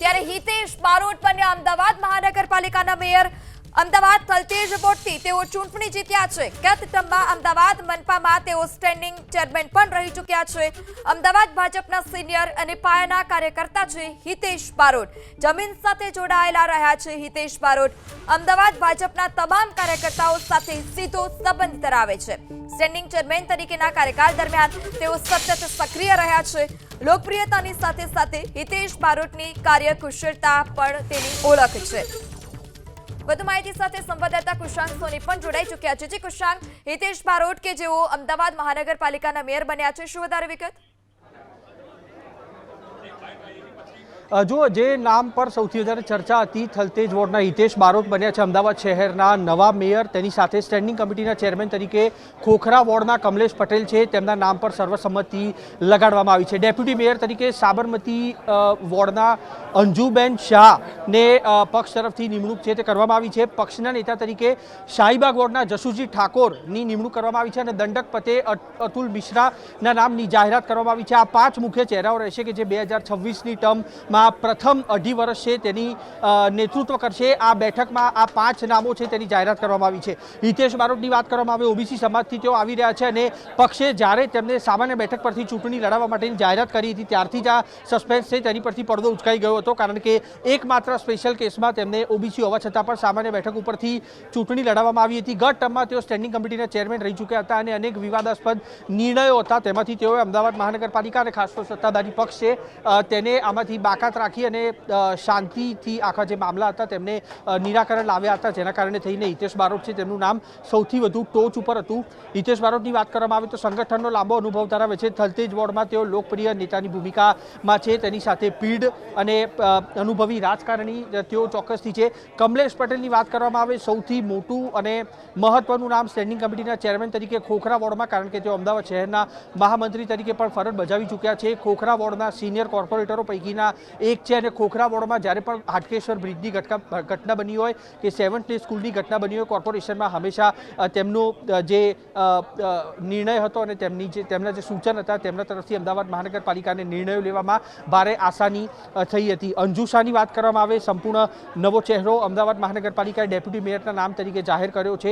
ત્યારે હિતેશ બારોટ બન્યા અમદાવાદ મહાનગરપાલિકાના મેયર। અમદાવાદ થલતેજ બોર્ડથી તેઓ ચૂંટણી જીત્યા છે। ગત ટર્મમાં અમદાવાદ મનપામાં તેઓ સ્ટેન્ડિંગ ચેરમેન પણ રહી ચૂક્યા છે। અમદાવાદ ભાજપના સિનિયર અને પાયાના કાર્યકર્તા છે હિતેશ બારોટ। જમીન સાથે જોડાયેલા રહ્યા છે હિતેશ બારોટ। અમદાવાદ ભાજપના તમામ કાર્યકર્તાઓ સાથે સીધો સંબંધ ધરાવે છે। સ્ટેન્ડિંગ ચેરમેન તરીકેના કાર્યકાળ દરમિયાન તેઓ સતત સક્રિય રહ્યા છે। લોકપ્રિયતાની સાથે સાથે હિતેશ બારોટની કાર્યકુશળતા પણ તેની ઓળખ છે। વધુ માહિતી સાથે સંવાદદાતા કુશાંક સોની પણ જોડાઈ ચૂક્યા છે। કુશાંક, હિતેશ બારોટ કે જેઓ અમદાવાદ મહાનગરપાલિકાના મેયર બન્યા છે, શું વધારે વિગત? જો જે નામ પર સૌથી વધારે ચર્ચા હતી, થલતેજ વોર્ડના હિતેશ બારોટ બન્યા છે અમદાવાદ શહેરના નવા મેયર। તેની સાથે સ્ટેન્ડિંગ કમિટીના ચેરમેન તરીકે ખોખરા વોર્ડના કમલેશ પટેલ છે, તેમના નામ પર સર્વસંમતિ લગાડવામાં આવી છે। ડેપ્યુટી મેયર તરીકે સાબરમતી વોર્ડના અંજુબેન શાહને પક્ષ તરફથી નિમણૂક છે તે કરવામાં આવી છે। પક્ષના નેતા તરીકે શાહીબાગ વોર્ડના જશુજી ઠાકોરની નિમણૂક કરવામાં આવી છે અને દંડક પતે અતુલ મિશ્રાના નામની જાહેરાત કરવામાં આવી છે। આ 5 મુખ્ય ચહેરાઓ રહેશે કે જે 2026ની ટર્મમાં પ્રથમ 2.5 વર્ષ છે તેની નેતૃત્વ કરશે। આ બેઠકમાં આ 5 નામો છે તેની જાહેરાત કરવામાં આવી છે। હિતેશ બારોટની વાત કરવામાં આવે, ઓબીસી સમાજથી તેઓ આવી રહ્યા છે અને પક્ષે જ્યારે તેમને સામાન્ય બેઠક પરથી ચૂંટણી લડાવવા માટેની જાહેરાત કરી હતી ત્યારથી જ આ સસ્પેન્સ છે તેની પરથી પડદો ઉચકાઈ ગયો હતો, કારણ કે એકમાત્ર સ્પેશિયલ કેસમાં તેમને ઓબીસી હોવા છતાં પણ સામાન્ય બેઠક ઉપરથી ચૂંટણી લડાવવામાં આવી હતી। ગત ટર્મમાં તેઓ સ્ટેન્ડિંગ કમિટીના ચેરમેન રહી ચૂક્યા હતા અને અનેક વિવાદાસ્પદ નિર્ણયો હતા, તેમાંથી તેઓએ અમદાવાદ મહાનગરપાલિકા અને ખાસ તો સત્તાધારી પક્ષ છે તેને આમાંથી બાકાત રાખી અને શાંતિથી આખા જે મામલા હતા તેમને નિરાકરણ લાવ્યા હતા, જેના કારણે થઈને હિતેશ બારોટ છે તેમનું નામ સૌથી વધુ ટોચ ઉપર હતું। હિતેશ બારોટની વાત કરવામાં આવે તો સંગઠનનો લાંબો અનુભવ ધરાવે છે। થલતેજ વોર્ડમાં તેઓ લોકપ્રિય નેતાની ભૂમિકામાં છે, તેની સાથે પીઢ અને અનુભવી રાજકારણી તેઓ ચોક્કસથી છે। કમલેશ પટેલની વાત કરવામાં આવે, સૌથી મોટું અને મહત્વનું નામ સ્ટેન્ડિંગ કમિટીના ચેરમેન તરીકે ખોખરા વોર્ડમાં, કારણ કે તેઓ અમદાવાદ શહેરના મહામંત્રી તરીકે પણ ફરજ બજાવી ચૂક્યા છે। ખોખરા વોર્ડના સિનિયર કોર્પોરેટરો પૈકીના એક છે અને ખોખરા વોર્ડમાં જ્યારે પણ હાટકેશ્વર બ્રિજની ઘટના બની હોય કે 7th ડે સ્કૂલની ઘટના બની હોય, કોર્પોરેશનમાં હંમેશા તેમનો જે નિર્ણય હતો અને તેમના જે સૂચન હતા તેમના તરફથી અમદાવાદ મહાનગરપાલિકાને નિર્ણયો લેવામાં ભારે આસાની થઈ હતી। અંજુ શાહની વાત કરવામાં આવે, સંપૂર્ણ નવો ચહેરો અમદાવાદ મહાનગરપાલિકાએ ડેપ્યુટી મેયરના નામ તરીકે જાહેર કર્યો છે